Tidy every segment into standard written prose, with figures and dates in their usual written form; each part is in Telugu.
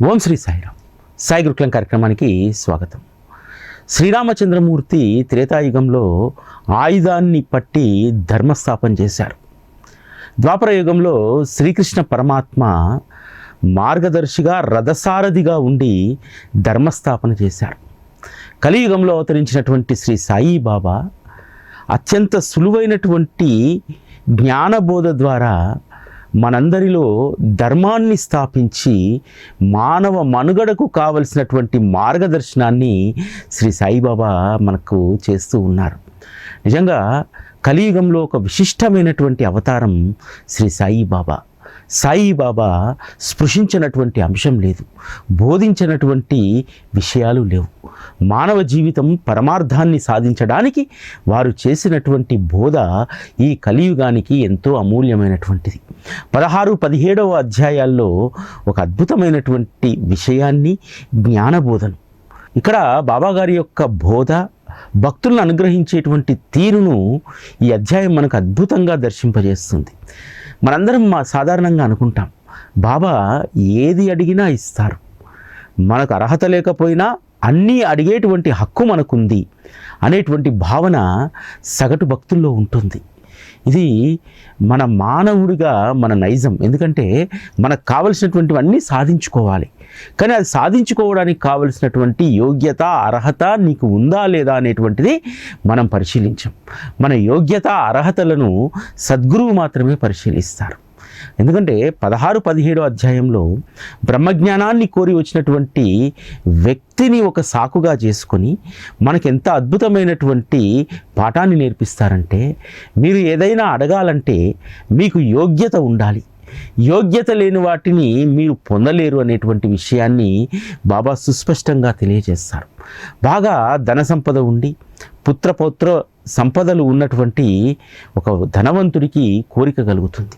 ఓం శ్రీ సాయిరామ్. సాయి గురుకులం కార్యక్రమానికి స్వాగతం. శ్రీరామచంద్రమూర్తి త్రేతాయుగంలో ఆయుధాన్ని పట్టి ధర్మస్థాపన చేశారు. ద్వాపర యుగంలో శ్రీకృష్ణ పరమాత్మ మార్గదర్శిగా రథసారథిగా ఉండి ధర్మస్థాపన చేశారు. కలియుగంలో అవతరించినటువంటి శ్రీ సాయిబాబా అత్యంత సులువైనటువంటి జ్ఞానబోధ ద్వారా మనందరిలో ధర్మాన్ని స్థాపించి మానవ మనుగడకు కావలసినటువంటి మార్గదర్శనాన్ని శ్రీ సాయిబాబా మనకు చేస్తూ ఉన్నారు. నిజంగా కలియుగంలో ఒక విశిష్టమైనటువంటి అవతారం శ్రీ సాయిబాబా. సాయిబాబా స్పృశించినటువంటి అంశం లేదు, బోధించినటువంటి విషయాలు లేవు. మానవ జీవితం పరమార్థాన్ని సాధించడానికి వారు చేసినటువంటి బోధ ఈ కలియుగానికి ఎంతో అమూల్యమైనటువంటిది. 16-17 అధ్యాయాల్లో ఒక అద్భుతమైనటువంటి విషయాన్ని, జ్ఞానబోధను ఇక్కడ బాబాగారి యొక్క బోధ, భక్తులను అనుగ్రహించేటువంటి తీరును ఈ అధ్యాయం మనకు అద్భుతంగా దర్శింపజేస్తుంది. మనందరం సాధారణంగా అనుకుంటాం, బాబా ఏది అడిగినా ఇస్తారు, మనకు అర్హత లేకపోయినా అన్నీ అడిగేటువంటి హక్కు మనకుంది అనేటువంటి భావన సగటు భక్తుల్లో ఉంటుంది. ఇది మన మానవుడిగా మన నైజం. ఎందుకంటే మనకు కావలసినటువంటివన్నీ సాధించుకోవాలి, కానీ అది సాధించుకోవడానికి కావలసినటువంటి యోగ్యత, అర్హత నీకు ఉందా లేదా అనేటువంటిది మనం పరిశీలించాం. మన యోగ్యత, అర్హతలను సద్గురువు మాత్రమే పరిశీలిస్తారు. ఎందుకంటే 16-17 అధ్యాయంలో బ్రహ్మజ్ఞానాన్ని కోరి వచ్చినటువంటి వ్యక్తిని ఒక సాకుగా చేసుకొని మనకు ఎంత అద్భుతమైనటువంటి పాఠాన్ని నేర్పిస్తారంటే, మీరు ఏదైనా అడగాలంటే మీకు యోగ్యత ఉండాలి, యోగ్యత లేని వాటిని మీరు పొందలేరు అనేటువంటి విషయాన్ని బాబా సుస్పష్టంగా తెలియజేస్తారు. బాగా ధన సంపద ఉండి పుత్రపౌత్ర సంపదలు ఉన్నటువంటి ఒక ధనవంతుడికి కోరిక కలుగుతుంది.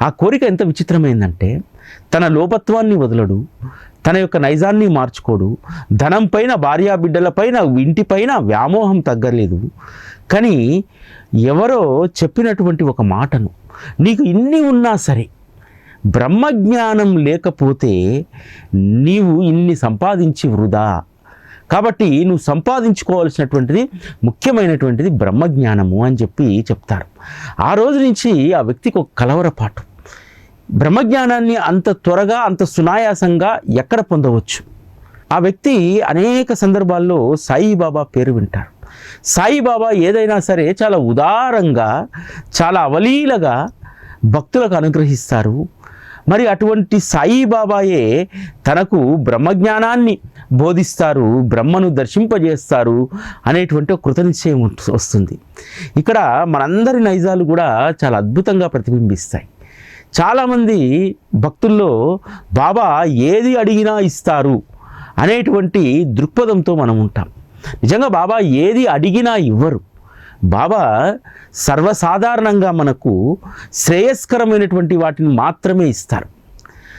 ఆ కోరిక ఎంత విచిత్రమైందంటే, తన లోపత్వాన్ని వదలడు, తన యొక్క నైజాన్ని మార్చుకోడు, ధనం పైన, భార్యాబిడ్డలపైన, ఇంటిపైన వ్యామోహం తగ్గలేదు. కానీ ఎవరో చెప్పినటువంటి ఒక మాటను, నీకు ఇన్ని ఉన్నా సరే బ్రహ్మజ్ఞానం లేకపోతే నీవు ఇన్ని సంపాదించి వృధా, కాబట్టి నువ్వు సంపాదించుకోవాల్సినటువంటిది ముఖ్యమైనటువంటిది బ్రహ్మజ్ఞానము అని చెప్పి చెప్తారు. ఆ రోజు నుంచి ఆ వ్యక్తికి ఒక కలవరపాటు, బ్రహ్మజ్ఞానాన్ని అంత త్వరగా, అంత సునాయాసంగా ఎక్కడ పొందవచ్చు? ఆ వ్యక్తి అనేక సందర్భాల్లో సాయిబాబా పేరు వింటారు. సాయిబాబా ఏదైనా సరే చాలా ఉదారంగా, చాలా అవలీలగా భక్తులకు అనుగ్రహిస్తారు. మరి అటువంటి సాయిబాబాయే తనకు బ్రహ్మజ్ఞానాన్ని బోధిస్తారు, బ్రహ్మను దర్శింపజేస్తారు అనేటువంటి ఒక కృతనిశ్చయం వస్తుంది. ఇక్కడ మనందరి నైజాలు కూడా చాలా అద్భుతంగా ప్రతిబింబిస్తాయి. చాలామంది భక్తుల్లో బాబా ఏది అడిగినా ఇస్తారు అనేటువంటి దృక్పథంతో మనం ఉంటాం. నిజంగా బాబా ఏది అడిగినా ఇవ్వరు. బాబా సర్వసాధారణంగా మనకు శ్రేయస్కరమైనటువంటి వాటిని మాత్రమే ఇస్తారు.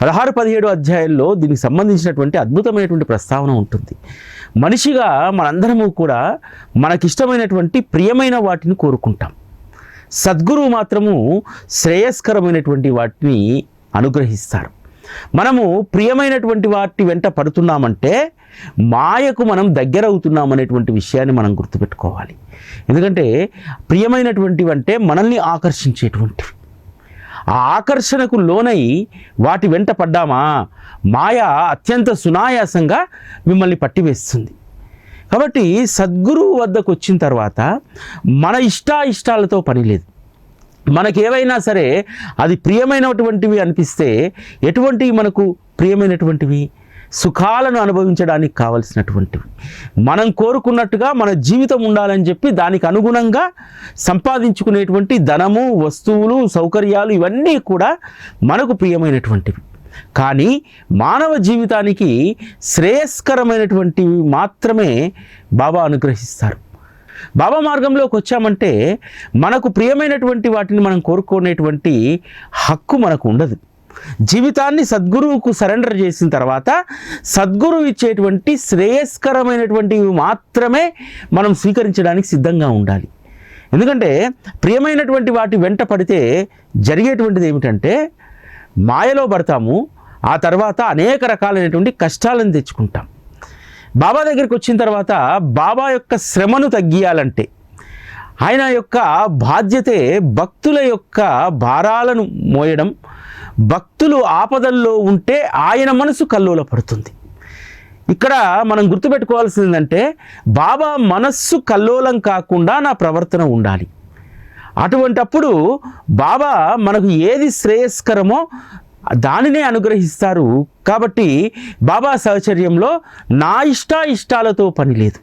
16-17 అధ్యాయాల్లో దీనికి సంబంధించినటువంటి అద్భుతమైనటువంటి ప్రస్తావన ఉంటుంది. మనిషిగా మనందరము కూడా మనకిష్టమైనటువంటి ప్రియమైన వాటిని కోరుకుంటాం. సద్గురువు మాత్రము శ్రేయస్కరమైనటువంటి వాటిని అనుగ్రహిస్తారు. మనము ప్రియమైనటువంటి వాటి వెంట పడుతున్నామంటే మాయకు మనం దగ్గర అవుతున్నామనేటువంటి విషయాన్ని మనం గుర్తుపెట్టుకోవాలి. ఎందుకంటే ప్రియమైనటువంటివి అంటే మనల్ని ఆకర్షించేటువంటివి. ఆ ఆకర్షణకు లోనై వాటి వెంట పడ్డామా, మాయ అత్యంత సునాయాసంగా మిమ్మల్ని పట్టివేస్తుంది. కాబట్టి సద్గురువు వద్దకు వచ్చిన తర్వాత మన ఇష్టాలతో పని లేదు. మనకేవైనా సరే అది ప్రియమైనటువంటివి అనిపిస్తే, ఎటువంటివి మనకు ప్రియమైనటువంటివి? సుఖాలను అనుభవించడానికి కావలసినటువంటివి, మనం కోరుకున్నట్టుగా మన జీవితం ఉండాలని చెప్పి దానికి అనుగుణంగా సంపాదించుకునేటువంటి ధనము, వస్తువులు, సౌకర్యాలు ఇవన్నీ కూడా మనకు ప్రియమైనటువంటివి. కానీ మానవ జీవితానికి శ్రేయస్కరమైనటువంటివి మాత్రమే బాబా అనుగ్రహిస్తారు. బాబా మార్గంలోకి వచ్చామంటే మనకు ప్రియమైనటువంటి వాటిని మనం కోరుకునేటువంటి హక్కు మనకు ఉండదు. జీవితాన్ని సద్గురువుకు సరెండర్ చేసిన తర్వాత సద్గురువు ఇచ్చేటువంటి శ్రేయస్కరమైనటువంటివి మాత్రమే మనం స్వీకరించడానికి సిద్ధంగా ఉండాలి. ఎందుకంటే ప్రియమైనటువంటి వాటి వెంట పడితే జరిగేటువంటిది ఏమిటంటే మాయలో పడతాము, ఆ తర్వాత అనేక రకాలైనటువంటి కష్టాలను తెచ్చుకుంటాం. బాబా దగ్గరికి వచ్చిన తర్వాత బాబా యొక్క శ్రమను తగ్గియాలంటే ఆయన యొక్క బాధ్యతే భక్తుల యొక్క భారాలను మోయడం. భక్తులు ఆపదల్లో ఉంటే ఆయన మనసు కల్లోలపడుతుంది. ఇక్కడ మనం గుర్తుపెట్టుకోవాల్సిందంటే బాబా మనస్సు కల్లోలం కాకుండా నా ప్రవర్తన ఉండాలి. అటువంటప్పుడు బాబా మనకు ఏది శ్రేయస్కరమో దానినే అనుగ్రహిస్తారు. కాబట్టి బాబా సహచర్యంలో నా ఇష్టాలతో పని లేదు.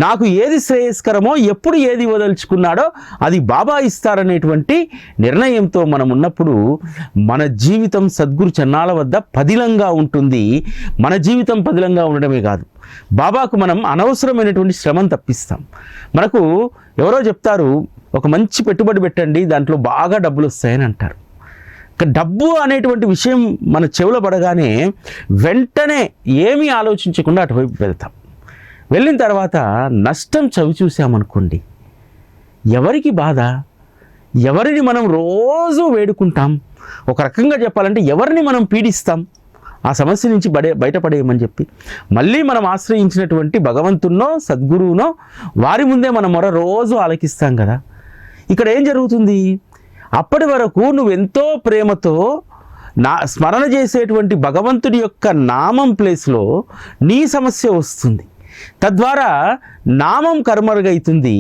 నాకు ఏది శ్రేయస్కరమో ఎప్పుడు ఏది వదలుచుకున్నాడో అది బాబా ఇస్తారనేటువంటి నిర్ణయంతో మనం ఉన్నప్పుడు మన జీవితం సద్గురు చన్నాల వద్ద పదిలంగా ఉంటుంది. మన జీవితం పదిలంగా ఉండడమే కాదు, బాబాకు మనం అనవసరమైనటువంటి శ్రమను తప్పిస్తాం. మనకు ఎవరో చెప్తారు, ఒక మంచి పెట్టుబడి పెట్టండి, దాంట్లో బాగా డబ్బులు వస్తాయని అంటారు. డబ్బు అనేటువంటి విషయం మన చెవులో పడగానే వెంటనే ఏమీ ఆలోచించకుండా అటువైపు వెళ్తాం. వెళ్ళిన తర్వాత నష్టం చవి చూసామనుకోండి, ఎవరికి బాధ? ఎవరిని మనం రోజు వేడుకుంటాం? ఒక రకంగా చెప్పాలంటే ఎవరిని మనం పీడిస్తాం ఆ సమస్య నుంచి బయటపడేయమని చెప్పి? మళ్ళీ మనం ఆశ్రయించినటువంటి భగవంతున్నో సద్గురువునో వారి ముందే మనం మొర రోజు ఆలకిస్తాం కదా. ఇక్కడ ఏం జరుగుతుంది? అప్పటి వరకు నువ్వెంతో ప్రేమతో స్మరణ చేసేటువంటి భగవంతుడి యొక్క నామం ప్లేస్లో నీ సమస్య వస్తుంది. తద్వారా నామం కర్మరుగైతుంది.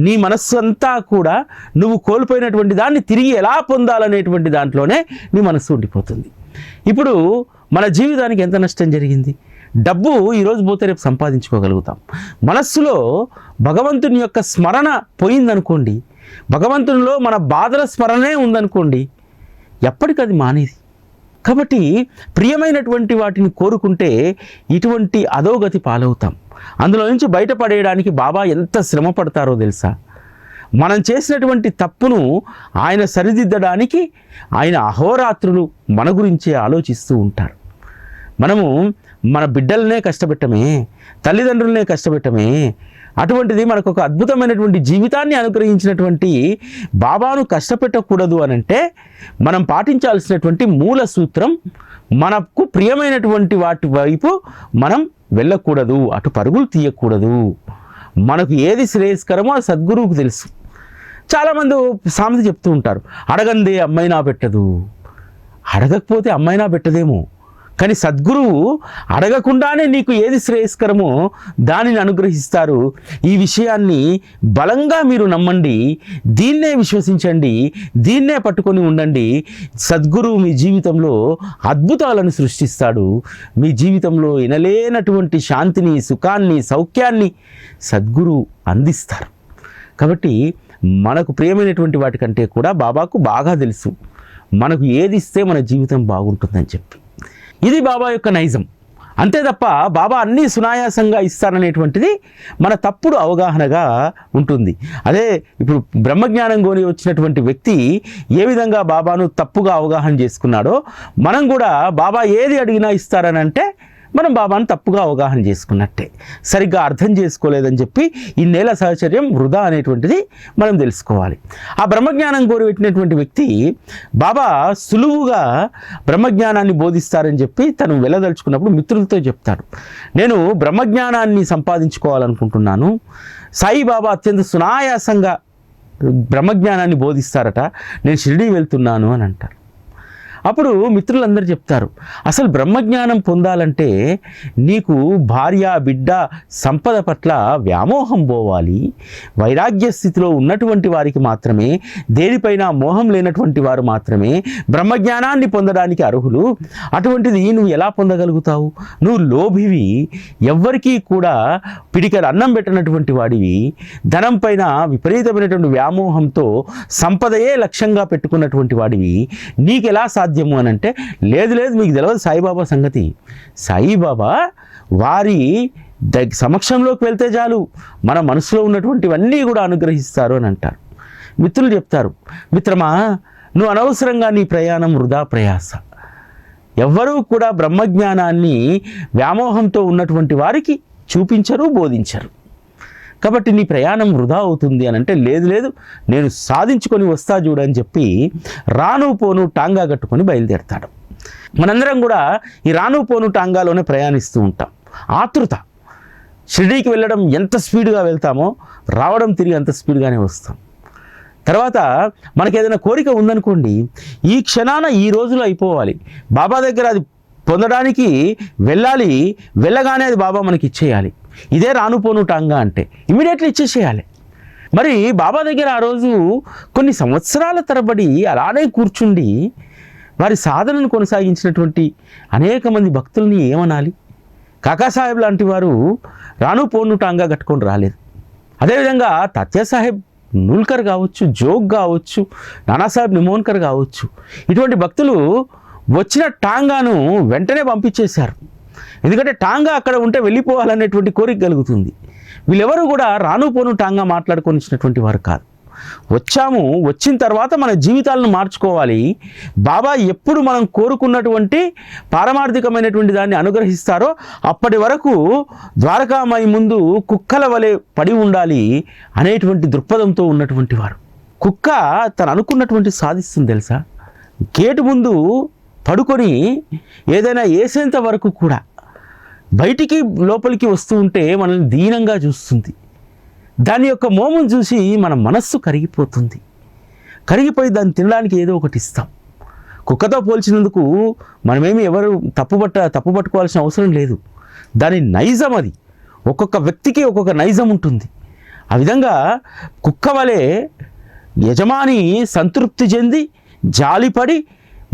నీ మనస్సు అంతా కూడా నువ్వు కోల్పోయినటువంటి దాన్ని తిరిగి ఎలా పొందాలనేటువంటి దాంట్లోనే నీ మనస్సు ఉండిపోతుంది. ఇప్పుడు మన జీవితానికి ఎంత నష్టం జరిగింది? డబ్బు ఈరోజు పోతే రేపు సంపాదించుకోగలుగుతాం. మనస్సులో భగవంతుని యొక్క స్మరణ పోయిందనుకోండి, భగవంతునిలో మన బాధల స్మరణే ఉందనుకోండి, ఎప్పటికది మానేది. కాబట్టి ప్రియమైనటువంటి వాటిని కోరుకుంటే ఇటువంటి అధోగతి పాలవుతాం. అందులో నుంచి బయటపడేయడానికి బాబా ఎంత శ్రమ పడతారో తెలుసా? మనం చేసినటువంటి తప్పును ఆయన సరిదిద్దడానికి ఆయన అహోరాత్రులు మన గురించే ఆలోచిస్తూ ఉంటారు. మనము మన బిడ్డలనే కష్టపెట్టమే, తల్లిదండ్రులనే కష్టపెట్టమే. అటువంటిది మనకు ఒక అద్భుతమైనటువంటి జీవితాన్ని అనుగ్రహించినటువంటి బాబాను కష్టపెట్టకూడదు అనంటే మనం పాటించాల్సినటువంటి మూల సూత్రం, మనకు ప్రియమైనటువంటి వాటి వైపు మనం వెళ్ళకూడదు, అటు పరుగులు తీయకూడదు. మనకు ఏది శ్రేయస్కరమో ఆ సద్గురువుకు తెలుసు. చాలామంది సామెత చెప్తూ ఉంటారు, అడగందే అమ్మైనా పెట్టదు. అడగకపోతే అమ్మైనా పెట్టదేమో, కానీ సద్గురువు అడగకుండానే నీకు ఏది శ్రేయస్కరమో దానిని అనుగ్రహిస్తారు. ఈ విషయాన్ని బలంగా మీరు నమ్మండి, దీన్నే విశ్వసించండి, దీన్నే పట్టుకొని ఉండండి. సద్గురువు మీ జీవితంలో అద్భుతాలను సృష్టిస్తాడు. మీ జీవితంలో ఎనలేనటువంటి శాంతిని, సుఖాన్ని, సౌఖ్యాన్ని సద్గురువు అందిస్తారు. కాబట్టి మనకు ప్రియమైనటువంటి వాటికంటే కూడా బాబాకు బాగా తెలుసు మనకు ఏది ఇస్తే మన జీవితం బాగుంటుందని చెప్పి. ఇది బాబా యొక్క నైజం. అంతే తప్ప బాబా అన్నీ సునాయాసంగా ఇస్తారనేటువంటిది మన తప్పుడు అవగాహనగా ఉంటుంది. అదే ఇప్పుడు బ్రహ్మజ్ఞానం కొని వచ్చినటువంటి వ్యక్తి ఏ విధంగా బాబాను తప్పుగా అవగాహన చేసుకున్నాడో, మనం కూడా బాబా ఏది అడిగినా ఇస్తారని అంటే మనం బాబాను తప్పుగా అవగాహన చేసుకున్నట్టే, సరిగ్గా అర్థం చేసుకోలేదని చెప్పి ఇన్నేళ్ల సహచర్యం వృధా అనేటువంటిది మనం తెలుసుకోవాలి. ఆ బ్రహ్మజ్ఞానం కోరిపెట్టినటువంటి వ్యక్తి బాబా సులువుగా బ్రహ్మజ్ఞానాన్ని బోధిస్తారని చెప్పి తను వెళ్ళదలుచుకున్నప్పుడు మిత్రులతో చెప్తాడు, నేను బ్రహ్మజ్ఞానాన్ని సంపాదించుకోవాలనుకుంటున్నాను, సాయిబాబా అత్యంత సునాయాసంగా బ్రహ్మజ్ఞానాన్ని బోధిస్తారట, నేను షిరిడీ వెళ్తున్నాను అని అంటారు. అప్పుడు మిత్రులందరూ చెప్తారు, అసలు బ్రహ్మజ్ఞానం పొందాలంటే నీకు భార్య, బిడ్డ, సంపద పట్ల వ్యామోహం పోవాలి. వైరాగ్య స్థితిలో ఉన్నటువంటి వారికి మాత్రమే, దేనిపైన మోహం లేనటువంటి వారు మాత్రమే బ్రహ్మజ్ఞానాన్ని పొందడానికి అర్హులు. అటువంటిది నువ్వు ఎలా పొందగలుగుతావు? నువ్వు లోభివి, ఎవ్వరికీ కూడా పిడికల అన్నం పెట్టినటువంటి వాడివి, ధనం పైన విపరీతమైనటువంటి వ్యామోహంతో సంపదయే లక్ష్యంగా పెట్టుకున్నటువంటి వాడివి, నీకెలా సాధ్యము అని అంటే, లేదు మీకు తెలియదు సాయిబాబా సంగతి. సాయిబాబా వారి సమక్షంలోకి వెళ్తే చాలు మన మనసులో ఉన్నటువంటివన్నీ కూడా అనుగ్రహిస్తారు అని అంటారు. మిత్రులు చెప్తారు, మిత్రమా నువ్వు అనవసరంగా నీ ప్రయాణం వృధా ప్రయాస. ఎవ్వరూ కూడా బ్రహ్మజ్ఞానాన్ని వ్యామోహంతో ఉన్నటువంటి వారికి చూపించరు, బోధించరు. కాబట్టి నీ ప్రయాణం వృధా అవుతుంది అని అంటే, లేదు నేను సాధించుకొని వస్తా చూడని చెప్పి రాను పోను టాంగా కట్టుకొని బయలుదేరతాడు. మనందరం కూడా ఈ రాను పోను టాంగాలోనే ప్రయాణిస్తూ ఉంటాం. ఆతృత. షిరిడీకి వెళ్ళడం ఎంత స్పీడ్గా వెళ్తామో రావడం తిరిగి అంత స్పీడ్గానే వస్తాం. తర్వాత మనకి ఏదైనా కోరిక ఉందనుకోండి, ఈ క్షణాన ఈ రోజులో అయిపోవాలి, బాబా దగ్గర అది పొందడానికి వెళ్ళాలి, వెళ్ళగానే అది బాబా మనకి ఇచ్చేయాలి. ఇదే రాను పోను టాంగా అంటే, ఇమీడియట్లీ ఇచ్చేసేయాలి. మరి బాబా దగ్గర ఆ రోజు కొన్ని సంవత్సరాల తరబడి అలానే కూర్చుండి వారి సాధనను కొనసాగించినటువంటి అనేక మంది భక్తుల్ని ఏమనాలి? కాకాసాహెబ్ లాంటి వారు రాను పోను టాంగా కట్టుకొని రాలేదు. అదేవిధంగా తాత్యాసాహెబ్ నూల్కర్ కావచ్చు, జోగ్ కావచ్చు, నానాసాహెబ్ నిమోన్కర్ కావచ్చు, ఇటువంటి భక్తులు వచ్చిన టాంగాను వెంటనే పంపించేశారు. ఎందుకంటే టాంగా అక్కడ ఉంటే వెళ్ళిపోవాలనేటువంటి కోరిక కలుగుతుంది. వీళ్ళెవరూ కూడా రాను పోను టాంగా మాట్లాడుకొని ఇచ్చినటువంటి వారు కాదు. వచ్చాము, వచ్చిన తర్వాత మన జీవితాలను మార్చుకోవాలి. బాబా ఎప్పుడు మనం కోరుకున్నటువంటి పారమార్థికమైనటువంటి దాన్ని అనుగ్రహిస్తారో అప్పటి వరకు ద్వారకామాయి ముందు కుక్కల వలె పడి ఉండాలి అనేటువంటి దృక్పథంతో ఉన్నటువంటి వారు. కుక్క తను అనుకున్నటువంటి సాధిస్తుంది తెలుసా? గేటు ముందు పడుకొని ఏదైనా వేసేంత వరకు కూడా బయటికి లోపలికి వస్తూ ఉంటే మనల్ని దీనంగా చూస్తుంది. దాని యొక్క మోమును చూసి మన మనస్సు కరిగిపోతుంది. కరిగిపోయి దాన్ని తినడానికి ఏదో ఒకటి ఇస్తాం. కుక్కతో పోల్చినందుకు మనమేమి ఎవరు తప్పుపట్టుకోవాల్సిన అవసరం లేదు. దాని నైజం అది. ఒక్కొక్క వ్యక్తికి ఒక్కొక్క నైజం ఉంటుంది. ఆ విధంగా కుక్క వలె యజమాని సంతృప్తి చెంది జాలిపడి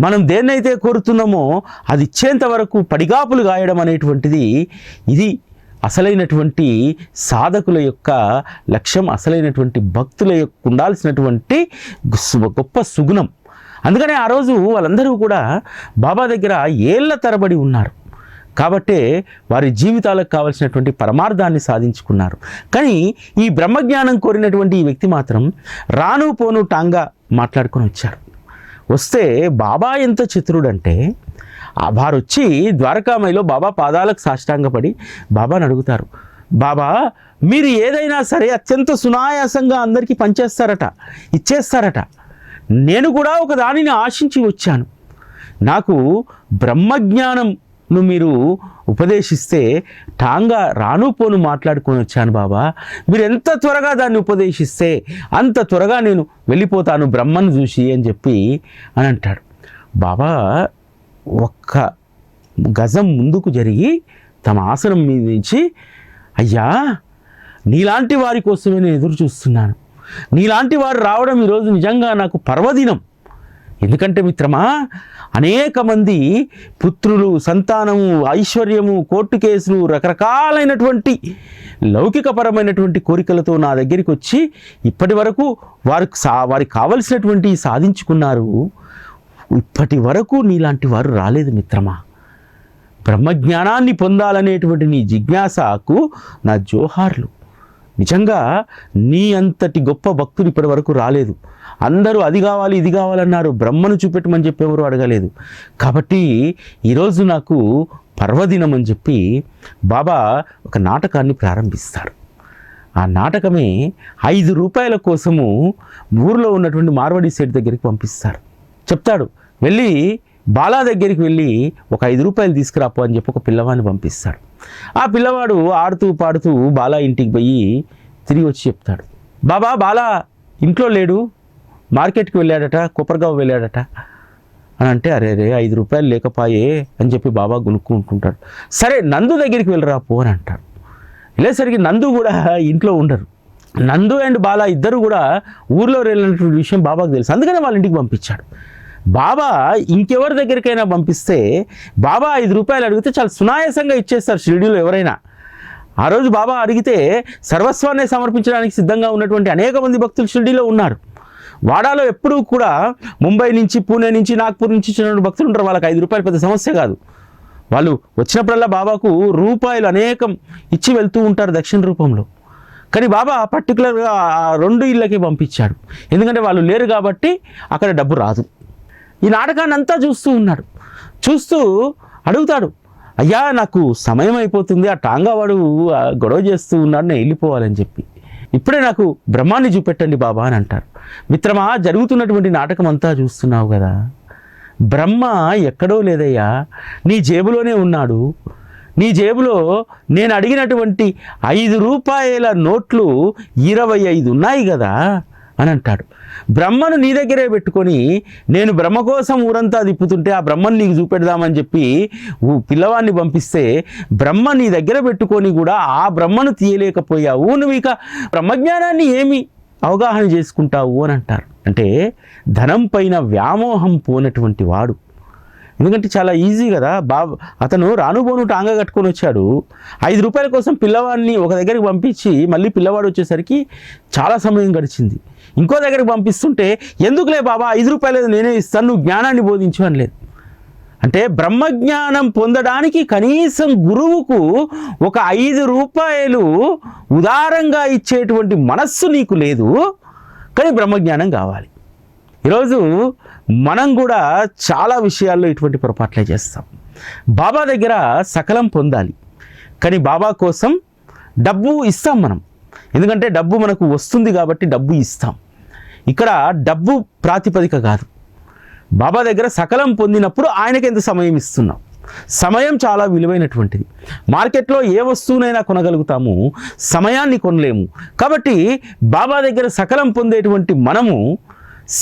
మనం దేన్నైతే కోరుతున్నామో అది ఇచ్చేంత వరకు పడిగాపులు గాయడం అనేటువంటిది ఇది అసలైనటువంటి సాధకుల యొక్క లక్ష్యం, అసలైనటువంటి భక్తుల యొక్క ఉండాల్సినటువంటి గొప్ప సుగుణం. అందుకనే ఆ రోజు వాళ్ళందరూ కూడా బాబా దగ్గర ఏళ్ల తరబడి ఉన్నారు. కాబట్టే వారి జీవితాలకు కావలసినటువంటి పరమార్థాన్ని సాధించుకున్నారు. కానీ ఈ బ్రహ్మజ్ఞానం కోరినటువంటి ఈ వ్యక్తి మాత్రం రాను పోను టాంగా మాట్లాడుకొని వచ్చారు. వస్తే బాబా ఎంత చతురుడంటే వారు వచ్చి ద్వారకామాయిలో బాబా పాదాలకు సాష్టాంగపడి బాబాని అడుగుతారు, బాబా మీరు ఏదైనా సరే అత్యంత సునాయాసంగా అందరికీ పంచేస్తారట, ఇచ్చేస్తారట. నేను కూడా ఒక దానిని ఆశించి వచ్చాను. నాకు బ్రహ్మజ్ఞానంను మీరు ఉపదేశిస్తే టాంగా రాను పోను మాట్లాడుకొని వచ్చాను బాబా. మీరు ఎంత త్వరగా దాన్ని ఉపదేశిస్తే అంత త్వరగా నేను వెళ్ళిపోతాను బ్రహ్మను చూసి అని చెప్పి అని అంటాడు. బాబా ఒక్క గజం ముందుకు జరిగి తమ ఆసనం మీద నుంచి, అయ్యా నీలాంటి వారి కోసమే నేను ఎదురు చూస్తున్నాను. నీలాంటి వారు రావడం ఈరోజు నిజంగా నాకు పర్వదినం. ఎందుకంటే మిత్రమా, అనేక మంది పుత్రులు, సంతానము, ఐశ్వర్యము, కోర్టు కేసులు, రకరకాలైనటువంటి లౌకికపరమైనటువంటి కోరికలతో నా దగ్గరికి వచ్చి ఇప్పటి వరకు వారికి కావలసినటువంటి సాధించుకున్నారు. ఇప్పటి వరకు నీలాంటి వారు రాలేదు మిత్రమా. బ్రహ్మజ్ఞానాన్ని పొందాలనేటువంటి నీ జిజ్ఞాసకు నా జోహార్లు. నిజంగా నీ అంతటి గొప్ప భక్తులు ఇప్పటి వరకు రాలేదు. అందరూ అది కావాలి ఇది కావాలన్నారు, బ్రహ్మను చూపెట్టమని చెప్పి ఎవరు అడగలేదు. కాబట్టి ఈరోజు నాకు పర్వదినం అని చెప్పి బాబా ఒక నాటకాన్ని ప్రారంభిస్తారు. ఆ నాటకమే 5 రూపాయల కోసము ఊరిలో ఉన్నటువంటి మార్వాడి సేట్ దగ్గరికి పంపిస్తారు. చెప్తాడు, వెళ్ళి బాలా దగ్గరికి వెళ్ళి ఒక 5 రూపాయలు తీసుకురాపో అని చెప్పి ఒక పిల్లవాడిని పంపిస్తాడు. ఆ పిల్లవాడు ఆడుతూ పాడుతూ బాలా ఇంటికి పోయి తిరిగి వచ్చి చెప్తాడు, బాబా బాలా ఇంట్లో లేడు, మార్కెట్కి వెళ్ళాడట, కొప్పర్గావ్ వెళ్ళాడట అని అంటే, అరే 5 రూపాయలు లేకపోయే అని చెప్పి బాబా గునుక్కుంటుంటాడు. సరే నందు దగ్గరికి వెళ్ళరా పో అని అంటాడు. వెళ్ళేసరికి నందు కూడా ఇంట్లో ఉండరు. నందు అండ్ బాలా ఇద్దరు కూడా ఊర్లో వెళ్ళినటువంటి విషయం బాబాకు తెలుసు. అందుకనే వాళ్ళ ఇంటికి పంపించాడు. బాబా ఇంకెవరి దగ్గరికైనా పంపిస్తే బాబా 5 రూపాయలు అడిగితే చాలా సునాయాసంగా ఇచ్చేస్తారు షిరిడీలో ఎవరైనా. ఆ రోజు బాబా అడిగితే సర్వస్వాన్ని సమర్పించడానికి సిద్ధంగా ఉన్నటువంటి అనేక మంది భక్తులు షిరిడీలో ఉన్నారు. వాడాలో ఎప్పుడూ కూడా ముంబై నుంచి, పూణే నుంచి, నాగ్పూర్ నుంచి వచ్చిన భక్తులు ఉంటారు. వాళ్ళకి 5 రూపాయలు పెద్ద సమస్య కాదు. వాళ్ళు వచ్చినప్పుడల్లా బాబాకు రూపాయలు అనేకం ఇచ్చి వెళ్తూ ఉంటారు దక్షిణ రూపంలో. కానీ బాబా పర్టికులర్గా ఆ 2 ఇళ్ళకి పంపించాడు. ఎందుకంటే వాళ్ళు లేరు కాబట్టి అక్కడ డబ్బు రాదు. ఈ నాటకాన్ని అంతా చూస్తూ ఉన్నాడు. చూస్తూ అడుగుతాడు, అయ్యా నాకు సమయం అయిపోతుంది, ఆ టాంగా వాడు గొడవ చేస్తూ ఉన్నాడు, నేను వెళ్ళిపోవాలని చెప్పి, ఇప్పుడే నాకు బ్రహ్మాన్ని చూపెట్టండి బాబా అని అంటారు. మిత్రమా, జరుగుతున్నటువంటి నాటకం అంతా చూస్తున్నావు కదా, బ్రహ్మ ఎక్కడో లేదయ్యా, నీ జేబులోనే ఉన్నాడు. నీ జేబులో నేను అడిగినటువంటి 5 రూపాయల నోట్లు 25 ఉన్నాయి కదా అని అంటాడు. బ్రహ్మను నీ దగ్గరే పెట్టుకొని నేను బ్రహ్మ కోసం ఊరంతా తిప్పుతుంటే ఆ బ్రహ్మను నీకు చూపెడదామని చెప్పి పిల్లవాడిని పంపిస్తే బ్రహ్మ నీ దగ్గర పెట్టుకొని కూడా ఆ బ్రహ్మను తీయలేకపోయావు. నువ్వు ఇక బ్రహ్మజ్ఞానాన్ని ఏమి అవగాహన చేసుకుంటావు అని అంటారు. అంటే ధనం పైన వ్యామోహం పోనటువంటి వాడు. ఎందుకంటే చాలా ఈజీ కదా. అతను రానుబోను టాంగా కట్టుకొని వచ్చాడు. 5 రూపాయల కోసం పిల్లవాడిని ఒక దగ్గరికి పంపించి మళ్ళీ పిల్లవాడు వచ్చేసరికి చాలా సమయం గడిచింది. ఇంకో దగ్గరికి పంపిస్తుంటే ఎందుకులే బాబా 5 రూపాయలు నేనే ఇస్తాను, నువ్వు జ్ఞానాన్ని బోధించు అనలేదు. అంటే బ్రహ్మజ్ఞానం పొందడానికి కనీసం గురువుకు ఒక 5 రూపాయలు ఉదారంగా ఇచ్చేటువంటి మనస్సు నీకు లేదు, కానీ బ్రహ్మజ్ఞానం కావాలి. ఈరోజు మనం కూడా చాలా విషయాల్లో ఇటువంటి పొరపాట్లే చేస్తాం. బాబా దగ్గర సకలం పొందాలి, కానీ బాబా కోసం డబ్బు ఇస్తాం మనం. ఎందుకంటే డబ్బు మనకు వస్తుంది కాబట్టి డబ్బు ఇస్తాం. ఇక్కడ డబ్బు ప్రాతిపదిక కాదు. బాబా దగ్గర సకలం పొందినప్పుడు ఆయనకి ఎంత సమయం ఇస్తున్నాం. సమయం చాలా విలువైనటువంటిది. మార్కెట్లో ఏ వస్తువునైనా కొనగలుగుతాము, సమయాన్ని కొనలేము. కాబట్టి బాబా దగ్గర సకలం పొందేటువంటి మనము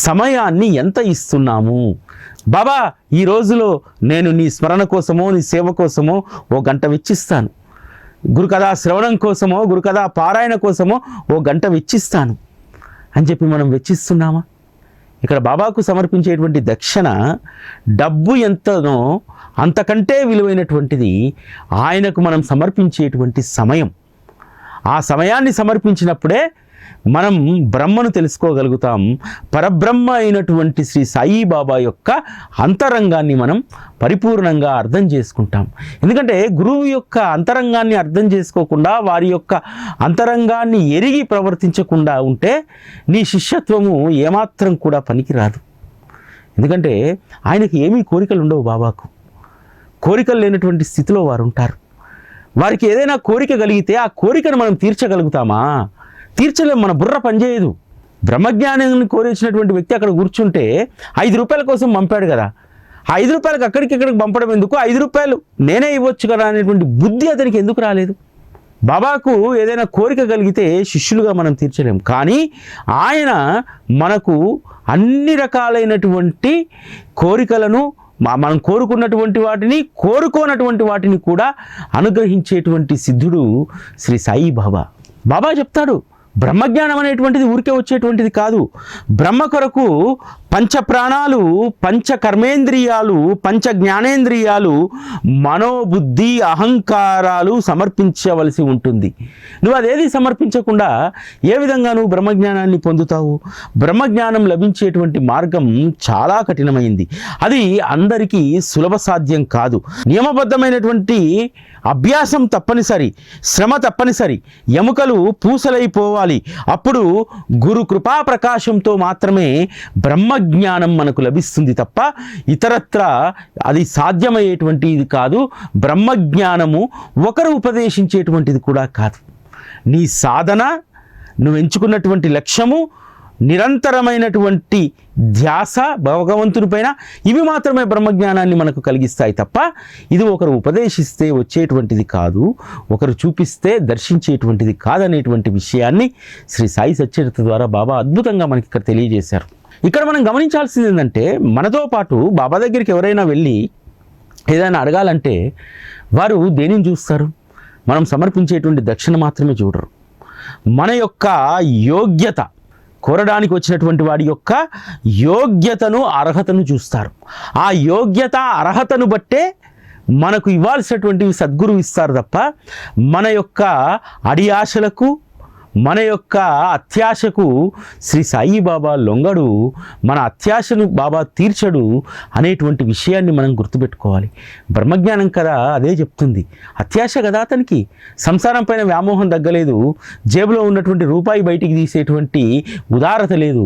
సమయాన్ని ఎంత ఇస్తున్నాము? బాబా ఈ రోజులో నేను నీ స్మరణ కోసమో నీ సేవ కోసమో 1 గంట వెచ్చిస్తాను, గురుకథా శ్రవణం కోసమో గురుకథా పారాయణ కోసమో 1 గంట వెచ్చిస్తాను అని చెప్పి మనం వెచ్చిస్తున్నామా? ఇక్కడ బాబాకు సమర్పించేటువంటి దక్షిణ డబ్బు ఎంతనో అంతకంటే విలువైనటువంటిది ఆయనకు మనం సమర్పించేటువంటి సమయం. ఆ సమయాన్ని సమర్పించినప్పుడే మనం బ్రహ్మను తెలుసుకోగలుగుతాం. పరబ్రహ్మ అయినటువంటి శ్రీ సాయిబాబా యొక్క అంతరంగాన్ని మనం పరిపూర్ణంగా అర్థం చేసుకుంటాం. ఎందుకంటే గురువు యొక్క అంతరంగాన్ని అర్థం చేసుకోకుండా, వారి యొక్క అంతరంగాన్ని ఎరిగి ప్రవర్తించకుండా ఉంటే నీ శిష్యత్వము ఏమాత్రం కూడా పనికిరాదు. ఎందుకంటే ఆయనకి ఏమీ కోరికలు ఉండవు. బాబాకు కోరికలు లేనటువంటి స్థితిలో వారు ఉంటారు. వారికి ఏదైనా కోరిక కలిగితే ఆ కోరికను మనం తీర్చగలుగుతామా? తీర్చలేము. మన బుర్ర పనిచేయదు. బ్రహ్మజ్ఞానాన్ని కోరించినటువంటి వ్యక్తి అక్కడ కూర్చుంటే 5 రూపాయల కోసం పంపాడు కదా, ఆ 5 రూపాయలకు అక్కడికి పంపడం ఎందుకు? 5 రూపాయలు నేనే ఇవ్వచ్చు కదా అనేటువంటి బుద్ధి అతనికి ఎందుకు రాలేదు? బాబాకు ఏదైనా కోరిక కలిగితే శిష్యులుగా మనం తీర్చలేము, కానీ ఆయన మనకు అన్ని రకాలైనటువంటి కోరికలను, మనం కోరుకున్నటువంటి వాటిని, కోరుకోనటువంటి వాటిని కూడా అనుగ్రహించేటువంటి సిద్ధుడు శ్రీ సాయి బాబా. బాబా చెప్తాడు, బ్రహ్మజ్ఞానం అనేటువంటిది ఊరికే వచ్చేటువంటిది కాదు. బ్రహ్మ కొరకు పంచ ప్రాణాలు, పంచ కర్మేంద్రియాలు, పంచ జ్ఞానేంద్రియాలు, మనోబుద్ధి అహంకారాలు సమర్పించవలసి ఉంటుంది. నువ్వు అదేది సమర్పించకుండా ఏ విధంగా నువ్వు బ్రహ్మజ్ఞానాన్ని పొందుతావు? బ్రహ్మజ్ఞానం లభించేటువంటి మార్గం చాలా కఠినమైంది. అది అందరికీ సులభ సాధ్యం కాదు. నియమబద్ధమైనటువంటి అభ్యాసం తప్పనిసరి, శ్రమ తప్పనిసరి. ఎముకలు పూసలైపోవాలి. అప్పుడు గురు కృపా ప్రకాశంతో మాత్రమే బ్రహ్మజ్ఞానం మనకు లభిస్తుంది తప్ప ఇతరత్ర అది సాధ్యమయ్యేటువంటిది కాదు. బ్రహ్మజ్ఞానము ఒకరు ఉపదేశించేటువంటిది కూడా కాదు. నీ సాధన, నువ్వు ఎంచుకున్నటువంటి లక్ష్యము, నిరంతరమైనటువంటి ధ్యాస భగవంతుని పైన, ఇవి మాత్రమే బ్రహ్మజ్ఞానాన్ని మనకు కలిగిస్తాయి తప్ప ఇది ఒకరు ఉపదేశిస్తే వచ్చేటువంటిది కాదు, ఒకరు చూపిస్తే దర్శించేటువంటిది కాదనేటువంటి విషయాన్ని శ్రీ సాయి సచ్చరిత్ర ద్వారా బాబా అద్భుతంగా మనకి ఇక్కడ తెలియజేశారు. ఇక్కడ మనం గమనించాల్సింది ఏంటంటే, మనతో పాటు బాబా దగ్గరికి ఎవరైనా వెళ్ళి ఏదైనా అడగాలంటే వారు దేనిని చూస్తారు? మనం సమర్పించేటువంటి దక్షిణ మాత్రమే చూడరు. మన యొక్క యోగ్యత, కోరడానికి వచ్చినటువంటి వాడి యొక్క యోగ్యతను, అర్హతను చూస్తారు. ఆ యోగ్యత, అర్హతను బట్టే మనకు ఇవ్వాల్సినటువంటివి సద్గురువు ఇస్తారు తప్ప మన యొక్క అడి ఆశలకు, మన యొక్క అత్యాశకు శ్రీ సాయి బాబా లొంగడు. మన అత్యాశను బాబా తీర్చడు అనేటువంటి విషయాన్ని మనం గుర్తుపెట్టుకోవాలి. బ్రహ్మజ్ఞానం కదా అదే చెప్తుంది. అత్యాశ కదా అతనికి, సంసారం పైన వ్యామోహం తగ్గలేదు, జేబులో ఉన్నటువంటి రూపాయి బయటికి తీసేటువంటి ఉదారత లేదు.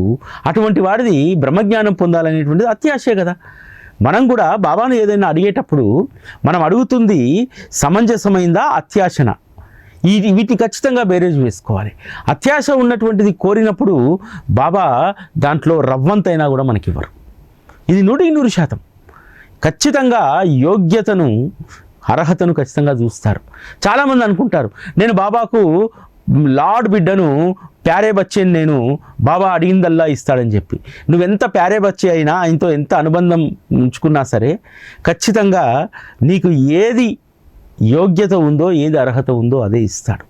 అటువంటి వాడిది బ్రహ్మజ్ఞానం పొందాలనేటువంటిది అత్యాశే కదా. మనం కూడా బాబాను ఏదైనా అడిగేటప్పుడు మనం అడుగుతుంది సమంజసమైందా, అత్యాశన? వీటిని ఖచ్చితంగా బేరేజ్ వేసుకోవాలి. అత్యాశ ఉన్నటువంటిది కోరినప్పుడు బాబా దాంట్లో రవ్వంతైనా కూడా మనకి ఇవ్వరు. ఇది 100% ఖచ్చితంగా యోగ్యతను, అర్హతను ఖచ్చితంగా చూస్తారు. చాలామంది అనుకుంటారు, నేను బాబాకు లార్డ్ బిడ్డను, ప్యారే బచ్చేని, నేను బాబా అడిగిందల్లా ఇస్తాడని చెప్పి. నువ్వెంత ప్యారే బచ్చే అయినా, ఆయనతో ఎంత అనుబంధం ఉంచుకున్నా సరే, ఖచ్చితంగా నీకు ఏది యోగ్యత ఉందో, ఏది అర్హత ఉందో అదే ఇస్తాడు.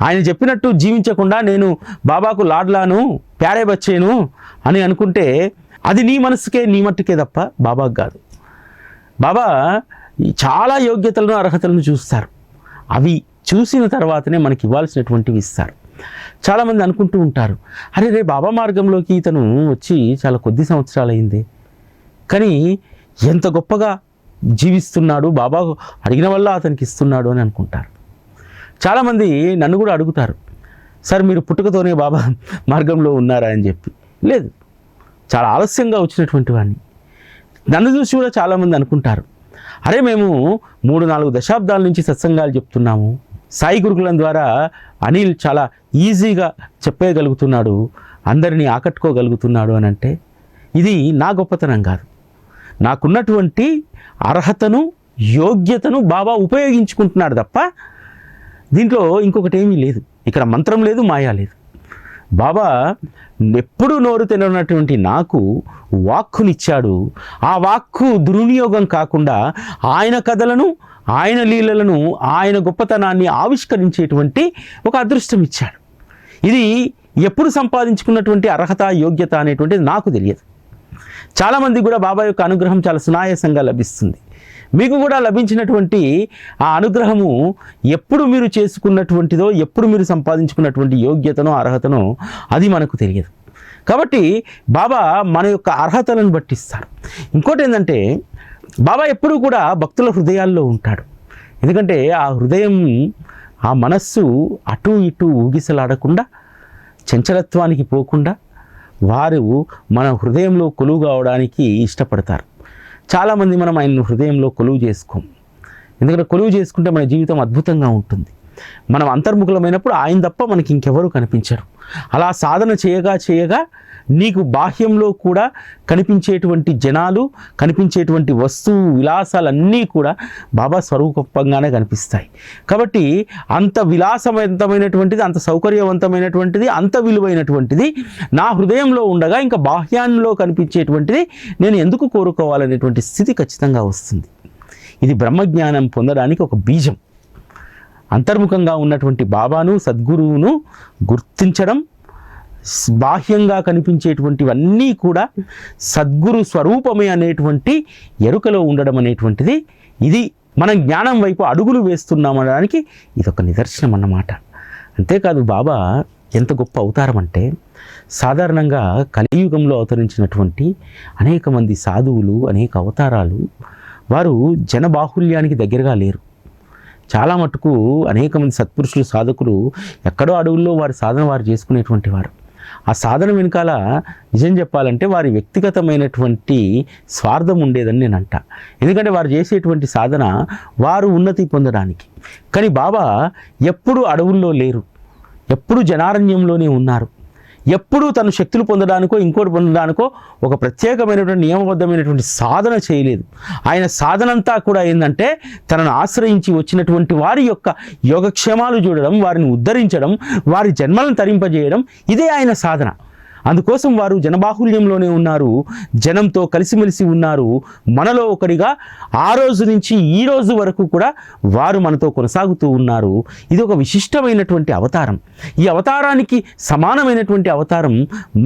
ఆయన చెప్పినట్టు జీవించకుండా నేను బాబాకు లాడ్లాను, ప్యారే బచ్చేను అని అనుకుంటే అది నీ మనసుకే, నీ మట్టుకే తప్ప బాబాకు కాదు. బాబా చాలా యోగ్యతలను, అర్హతలను చూస్తారు. అవి చూసిన తర్వాతనే మనకి ఇవ్వాల్సినటువంటివి ఇస్తారు. చాలామంది అనుకుంటూ ఉంటారు, అరే రే బాబా మార్గంలోకి ఇతను వచ్చి చాలా కొద్ది సంవత్సరాలు అయింది, కానీ ఎంత గొప్పగా జీవిస్తున్నాడు, బాబా అడిగిన వల్ల అతనికి ఇస్తున్నాడు అని అనుకుంటారు. చాలామంది నన్ను కూడా అడుగుతారు, సార్ మీరు పుట్టుకతోనే బాబా మార్గంలో ఉన్నారా అని చెప్పి. లేదు, చాలా ఆలస్యంగా వచ్చినటువంటి వాడిని. నన్ను చూసి కూడా చాలామంది అనుకుంటారు, అరే మేము 3-4 దశాబ్దాల నుంచి సత్సంగాలు చెప్తున్నాము, సాయి గురుకులం ద్వారా అనిల్ చాలా ఈజీగా చెప్పేయగలుగుతున్నాడు, అందరినీ ఆకట్టుకోగలుగుతున్నాడు అని అంటే ఇది నా గొప్పతనం కాదు. నాకున్నటువంటి అర్హతను, యోగ్యతను బాబా ఉపయోగించుకుంటున్నాడు తప్ప దీంట్లో ఇంకొకటి ఏమీ లేదు. ఇక్కడ మంత్రం లేదు, మాయా లేదు. బాబా ఎప్పుడూ నోరు తిననటువంటి నాకు వాక్కునిచ్చాడు. ఆ వాక్కు దుర్వినియోగం కాకుండా ఆయన కథలను, ఆయన లీలలను, ఆయన గొప్పతనాన్ని ఆవిష్కరించేటువంటి ఒక అదృష్టం ఇచ్చాడు. ఇది ఎప్పుడు సంపాదించుకున్నటువంటి అర్హత, యోగ్యత అనేటువంటిది నాకు తెలియదు. చాలామంది కూడా బాబా యొక్క అనుగ్రహం చాలా సునాయాసంగా లభిస్తుంది. మీకు కూడా లభించినటువంటి ఆ అనుగ్రహము ఎప్పుడు మీరు చేసుకున్నటువంటిదో, ఎప్పుడు మీరు సంపాదించుకున్నటువంటి యోగ్యతనో, అర్హతనో అది మనకు తెలియదు. కాబట్టి బాబా మన యొక్క అర్హతలను బట్టిస్తారు. ఇంకోటి ఏంటంటే, బాబా ఎప్పుడూ కూడా భక్తుల హృదయాల్లో ఉంటాడు. ఎందుకంటే ఆ హృదయం, ఆ మనస్సు అటు ఇటు ఊగిసలాడకుండా, చంచలత్వానికి పోకుండా వారు మన హృదయంలో కొలువు కావడానికి ఇష్టపడతారు. చాలామంది మనం ఆయన హృదయంలో కొలువు చేసుకోం. ఎందుకంటే కొలువు చేసుకుంటే మన జీవితం అద్భుతంగా ఉంటుంది. మనం అంతర్ముఖులమైనప్పుడు ఆయన తప్ప మనకి ఇంకెవరూ కనిపించరు. అలా సాధన చేయగా నీకు బాహ్యంలో కూడా కనిపించేటువంటి జనాలు, కనిపించేటువంటి వస్తువు విలాసాలన్నీ కూడా బాబా స్వరూపంగానే కనిపిస్తాయి. కాబట్టి అంత విలాసవంతమైనటువంటిది, అంత సౌకర్యవంతమైనటువంటిది, అంత విలువైనటువంటిది నా హృదయంలో ఉండగా ఇంకా బాహ్యంలో కనిపించేటువంటిది నేను ఎందుకు కోరుకోవాలనేటువంటి స్థితి ఖచ్చితంగా వస్తుంది. ఇది బ్రహ్మజ్ఞానం పొందడానికి ఒక బీజం. అంతర్ముఖంగా ఉన్నటువంటి బాబాను, సద్గురువును గుర్తించడం, బాహ్యంగా కనిపించేటువంటివన్నీ కూడా సద్గురు స్వరూపమే అనేటువంటి ఎరుకలో ఉండడం అనేటువంటిది, ఇది మనం జ్ఞానం వైపు అడుగులు వేస్తున్నామనడానికి ఇదొక నిదర్శనం అన్నమాట. అంతేకాదు, బాబా ఎంత గొప్ప అవతారం అంటే, సాధారణంగా కలియుగంలో అవతరించినటువంటి అనేక మంది సాధువులు, అనేక అవతారాలు, వారు జనబాహుల్యానికి దగ్గరగా లేరు. చాలా మటుకు అనేక మంది సత్పురుషులు, సాధకులు ఎక్కడో అడవుల్లో వారి సాధన వారు చేసుకునేటువంటి వారు. ఆ సాధన వెనకాల నిజం చెప్పాలంటే వారి వ్యక్తిగతమైనటువంటి స్వార్థం ఉండేదని నేను అంటా. ఎందుకంటే వారు చేసేటువంటి సాధన వారు ఉన్నతి పొందడానికి. కానీ బాబా ఎప్పుడు అడవుల్లో లేరు, ఎప్పుడు జనారణ్యంలోనే ఉన్నారు. ఎప్పుడూ తన శక్తులు పొందడానికో ఇంకోటి పొందడానికో ఒక ప్రత్యేకమైనటువంటి నియమబద్ధమైనటువంటి సాధన చేయలేదు. ఆయన సాధనంతా కూడా ఏంటంటే తనను ఆశ్రయించి వచ్చినటువంటి వారి యొక్క యోగక్షేమాలు చూడడం, వారిని ఉద్ధరించడం, వారి జన్మలను తరింపజేయడం, ఇదే ఆయన సాధన. అందుకోసం వారు జనబాహుల్యంలోనే ఉన్నారు, జనంతో కలిసిమెలిసి ఉన్నారు. మనలో ఒకరిగా ఆ రోజు నుంచి ఈ రోజు వరకు కూడా వారు మనతో కొనసాగుతూ ఉన్నారు. ఇది ఒక విశిష్టమైనటువంటి అవతారం. ఈ అవతారానికి సమానమైనటువంటి అవతారం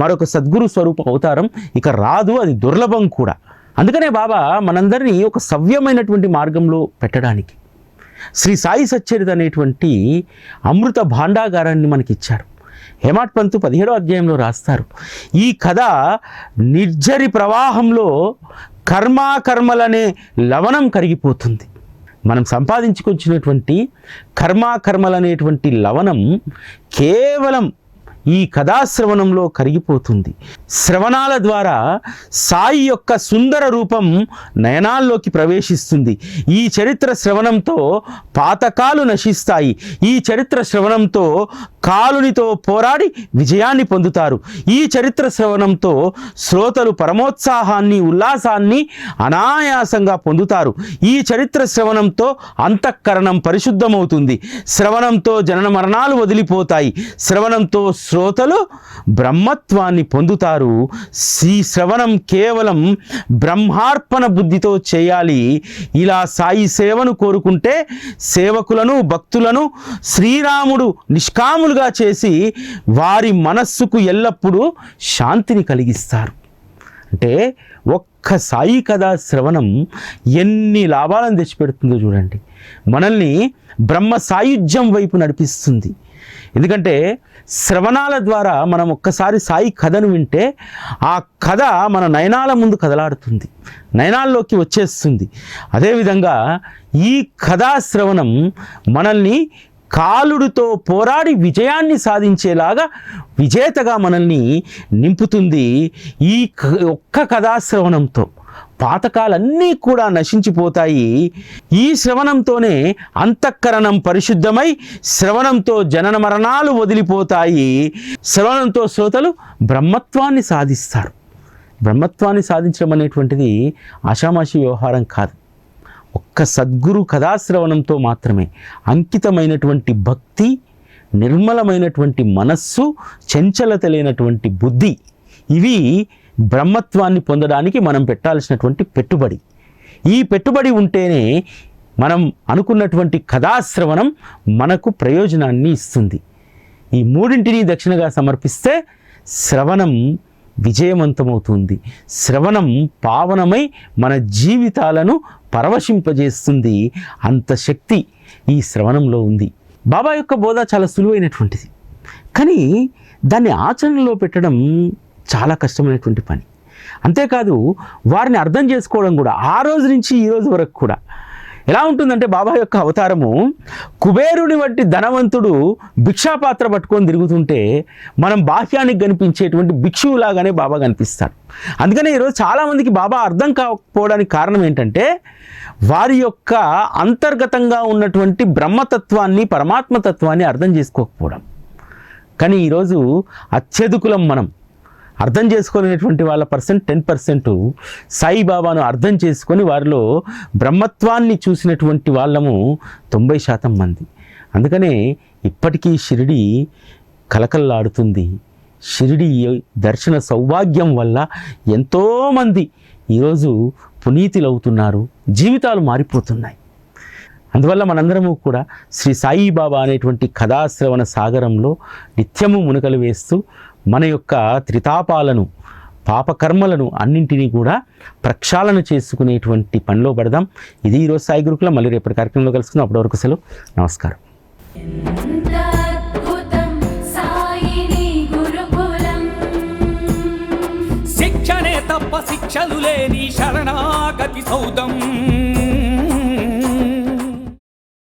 మరొక సద్గురు స్వరూప అవతారం ఇక రాదు, అది దుర్లభం కూడా. అందుకనే బాబా మనందరినీ ఒక సవ్యమైనటువంటి మార్గంలో పెట్టడానికి శ్రీ సాయి సచ్చరిత అనేటువంటి అమృత భాండాగారాన్ని మనకిచ్చారు. హేమాడ్ పంతు 17వ అధ్యాయంలో రాస్తారు, ఈ కథ నిర్జరి ప్రవాహంలో కర్మాకర్మలనే లవణం కరిగిపోతుంది. మనం సంపాదించుకొచ్చినటువంటి కర్మాకర్మలనేటువంటి లవణం కేవలం ఈ కథాశ్రవణంలో కరిగిపోతుంది. శ్రవణాల ద్వారా సాయి యొక్క సుందర రూపం నయనాల్లోకి ప్రవేశిస్తుంది. ఈ చరిత్ర శ్రవణంతో పాతకాలు నశిస్తాయి. ఈ చరిత్ర శ్రవణంతో కాలునితో పోరాడి విజయాన్ని పొందుతారు. ఈ చరిత్ర శ్రవణంతో శ్రోతలు పరమోత్సాహాన్ని, ఉల్లాసాన్ని అనాయాసంగా పొందుతారు. ఈ చరిత్ర శ్రవణంతో అంతఃకరణం పరిశుద్ధమవుతుంది. శ్రవణంతో జనన మరణాలు వదిలిపోతాయి. శ్రవణంతో శ్రోతలు బ్రహ్మత్వాన్ని పొందుతారు. ఈ శ్రవణం కేవలం బ్రహ్మార్పణ బుద్ధితో చేయాలి. ఇలా సాయి సేవను కోరుకుంటే సేవకులను, భక్తులను శ్రీరాముడు నిష్కాములుగా చేసి వారి మనస్సుకు ఎల్లప్పుడూ శాంతిని కలిగిస్తారు. అంటే ఒక్క సాయి కథా శ్రవణం ఎన్ని లాభాలను తెచ్చిపెడుతుందో చూడండి. మనల్ని బ్రహ్మ సాయుధ్యం వైపు నడిపిస్తుంది. ఎందుకంటే శ్రవణాల ద్వారా మనం ఒక్కసారి సాయి కథను వింటే ఆ కథ మన నయనాల ముందు కదలాడుతుంది, నయనాల్లోకి వచ్చేస్తుంది. అదేవిధంగా ఈ కథా శ్రవణం మనల్ని కాలుడితో పోరాడి విజయాన్ని సాధించేలాగా విజేతగా మనల్ని నింపుతుంది. ఈ ఒక్క కథాశ్రవణంతో పాతకాలన్నీ కూడా నశించిపోతాయి. ఈ శ్రవణంతోనే అంతఃకరణం పరిశుద్ధమై శ్రవణంతో జనన మరణాలు వదిలిపోతాయి. శ్రవణంతో శ్రోతలు బ్రహ్మత్వాన్ని సాధిస్తారు. బ్రహ్మత్వాన్ని సాధించడం అనేటువంటిది ఆషామాషి వ్యవహారం కాదు. ఒక్క సద్గురు కథాశ్రవణంతో మాత్రమే అంకితమైనటువంటి భక్తి, నిర్మలమైనటువంటి మనస్సు, చంచలత లేనటువంటి బుద్ధి, ఇవి బ్రహ్మత్వాన్ని పొందడానికి మనం పెట్టాల్సినటువంటి పెట్టుబడి. ఈ పెట్టుబడి ఉంటేనే మనం అనుకున్నటువంటి కథాశ్రవణం మనకు ప్రయోజనాన్ని ఇస్తుంది. ఈ మూడింటిని దక్షిణగా సమర్పిస్తే శ్రవణం విజయవంతమవుతుంది. శ్రవణం పావనమై మన జీవితాలను పరవశింపజేస్తుంది. అంత శక్తి ఈ శ్రవణంలో ఉంది. బాబా యొక్క బోధ చాలా సులువైనటువంటిది, కానీ దాన్ని ఆచరణలో పెట్టడం చాలా కష్టమైనటువంటి పని. అంతేకాదు వారిని అర్థం చేసుకోవడం కూడా ఆ రోజు నుంచి ఈ రోజు వరకు కూడా ఎలా ఉంటుందంటే, బాబా యొక్క అవతారము కుబేరుని వంటి ధనవంతుడు భిక్షాపాత్ర పట్టుకొని తిరుగుతుంటే మనం బాహ్యానికి కనిపించేటువంటి భిక్షువులాగానే బాబా కనిపిస్తాడు. అందుకనే ఈరోజు చాలామందికి బాబా అర్థం కాకపోవడానికి కారణం ఏంటంటే వారి యొక్క అంతర్గతంగా ఉన్నటువంటి బ్రహ్మతత్వాన్ని, పరమాత్మతత్వాన్ని అర్థం చేసుకోకపోవడం. కానీ ఈరోజు అత్యధికులం మనం అర్థం చేసుకోలేనటువంటి వాళ్ళ 10% సాయిబాబాను అర్థం చేసుకొని వారిలో బ్రహ్మత్వాన్ని చూసినటువంటి వాళ్ళము 90% మంది. అందుకనే ఇప్పటికీ షిరిడి కలకల్లాడుతుంది. షిరిడి దర్శన సౌభాగ్యం వల్ల ఎంతోమంది ఈరోజు పునీతులవుతున్నారు, జీవితాలు మారిపోతున్నాయి. అందువల్ల మనందరము కూడా శ్రీ సాయిబాబా అనేటువంటి కథాశ్రవణ సాగరంలో నిత్యము మునకలు వేస్తూ మన యొక్క త్రితాపాలను, పాపకర్మలను అన్నింటినీ కూడా ప్రక్షాళన చేసుకునేటువంటి పనిలో పడదాం. ఇది ఈరోజు సాయి గురుకులం. మళ్ళీ రేపటి కార్యక్రమంలో కలుసుకుందాం. అప్పటి వరకు సెలవు. నమస్కారం. శిక్షణే తప్ప శిక్షలు లేని శరణాగతి సౌదం.